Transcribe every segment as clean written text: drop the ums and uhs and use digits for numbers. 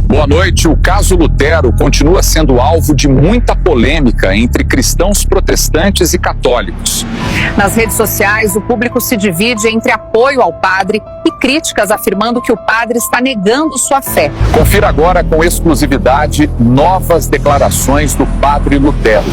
Boa noite. O caso Lutero continua sendo alvo de muita polêmica entre cristãos protestantes e católicos. Nas redes sociais, o público se divide entre apoio ao padre e críticas afirmando que o padre está negando sua fé. Confira agora com exclusividade novas declarações do padre Lutero.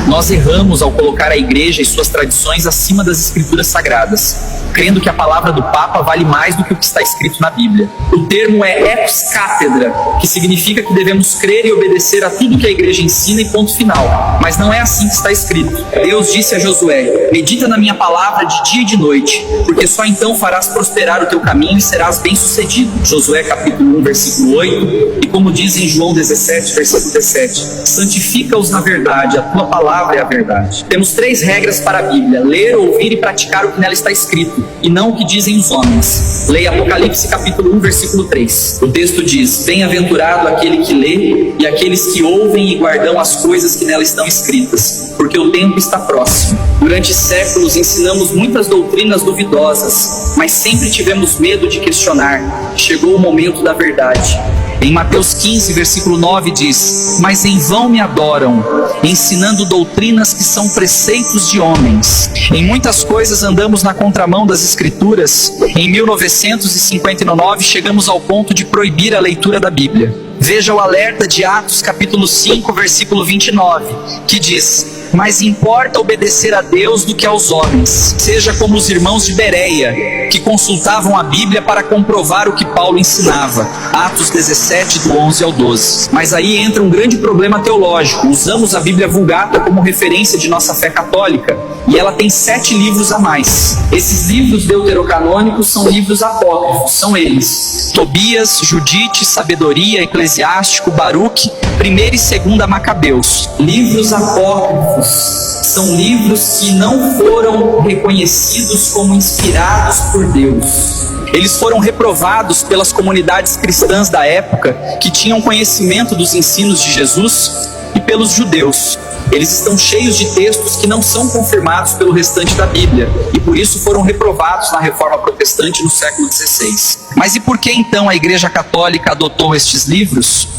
Nós erramos ao colocar a igreja e suas tradições acima das escrituras sagradas, crendo que a palavra do Papa vale mais do que o que está escrito na Bíblia. O termo é ex cátedra, que significa que devemos crer e obedecer a tudo que a igreja ensina e ponto final. Mas não é assim que está escrito. Deus disse a Josué: medita na minha palavra de dia e de noite, porque só então farás prosperar o teu caminho e serás bem-sucedido. Josué capítulo 1, versículo 8, e como diz em João 17, versículo 17, santifica-os na verdade, a tua palavra é a verdade. Temos 3 regras para a Bíblia: ler, ouvir e praticar o que nela está escrito, e não o que dizem os homens. Leia Apocalipse capítulo 1, versículo 3. O texto diz: bem-aventurado aquele que lê e aqueles que ouvem e guardam as coisas que nela estão escritas, porque o tempo está próximo. Durante séculos ensinamos muitas doutrinas duvidosas, mas sempre tivemos medo de questionar. Chegou o momento da verdade. Em Mateus 15, versículo 9 diz: mas em vão me adoram, ensinando doutrinas que são preceitos de homens. Em muitas coisas andamos na contramão das escrituras. Em 1959 chegamos ao ponto de proibir a leitura da Bíblia. Veja o alerta de Atos capítulo 5, versículo 29, que diz: mas importa obedecer a Deus do que aos homens. Seja como os irmãos de Bereia, que consultavam a Bíblia para comprovar o que Paulo ensinava. Atos 17, do 11 ao 12. Mas aí entra um grande problema teológico. Usamos a Bíblia Vulgata como referência de nossa fé católica, e ela tem 7 livros a mais. Esses livros deuterocanônicos são livros apócrifos. São eles: Tobias, Judite, Sabedoria, Eclesiástico, Baruque, 1ª e 2ª Macabeus. Livros apócrifos são livros que não foram reconhecidos como inspirados por Deus. Eles foram reprovados pelas comunidades cristãs da época, que tinham conhecimento dos ensinos de Jesus, e pelos judeus. Eles estão cheios de textos que não são confirmados pelo restante da Bíblia, e por isso foram reprovados na Reforma Protestante no século XVI. Mas e por que então a Igreja Católica adotou estes livros?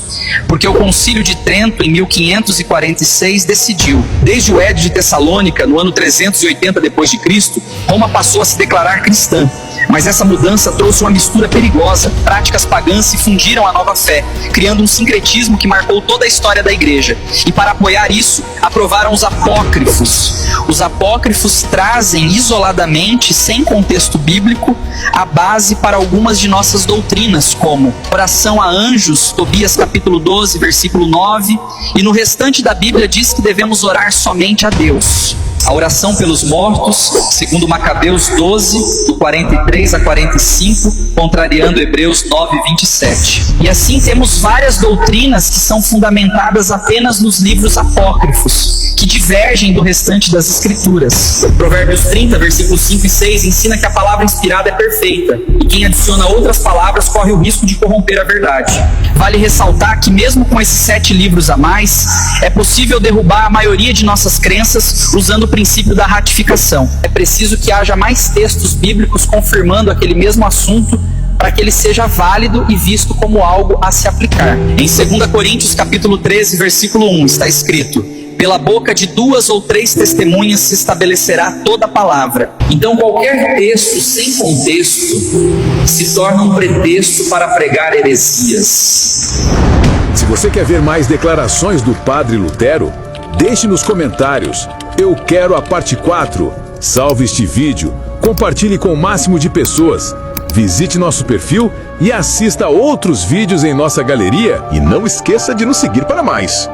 Porque o Concílio de Trento, em 1546, decidiu. Desde o Édito de Tessalônica, no ano 380 d.C., Roma passou a se declarar cristã. Mas essa mudança trouxe uma mistura perigosa. Práticas pagãs se fundiram à nova fé, criando um sincretismo que marcou toda a história da igreja. E para apoiar isso, aprovaram os apócrifos. Os apócrifos trazem isoladamente, sem contexto bíblico, a base para algumas de nossas doutrinas, como oração a anjos, Tobias capítulo 12, versículo 9, e no restante da Bíblia diz que devemos orar somente a Deus. A oração pelos mortos, segundo Macabeus 12, do 43 a 45, contrariando Hebreus 9, 27. E assim temos várias doutrinas que são fundamentadas apenas nos livros apócrifos, que divergem do restante das escrituras. Provérbios 30, versículos 5 e 6 ensina que a palavra inspirada é perfeita, e quem adiciona outras palavras corre o risco de corromper a verdade. Vale ressaltar que mesmo com esses 7 livros a mais, é possível derrubar a maioria de nossas crenças usando o princípio da ratificação. É preciso que haja mais textos bíblicos confirmando aquele mesmo assunto para que ele seja válido e visto como algo a se aplicar. Em 2 Coríntios capítulo 13, versículo 1, está escrito: pela boca de 2 ou 3 testemunhas se estabelecerá toda a palavra. Então qualquer texto sem contexto se torna um pretexto para pregar heresias. Se você quer ver mais declarações do padre Lutero, deixe nos comentários: eu quero a parte 4. Salve este vídeo, compartilhe com o máximo de pessoas, visite nosso perfil e assista a outros vídeos em nossa galeria, e não esqueça de nos seguir para mais.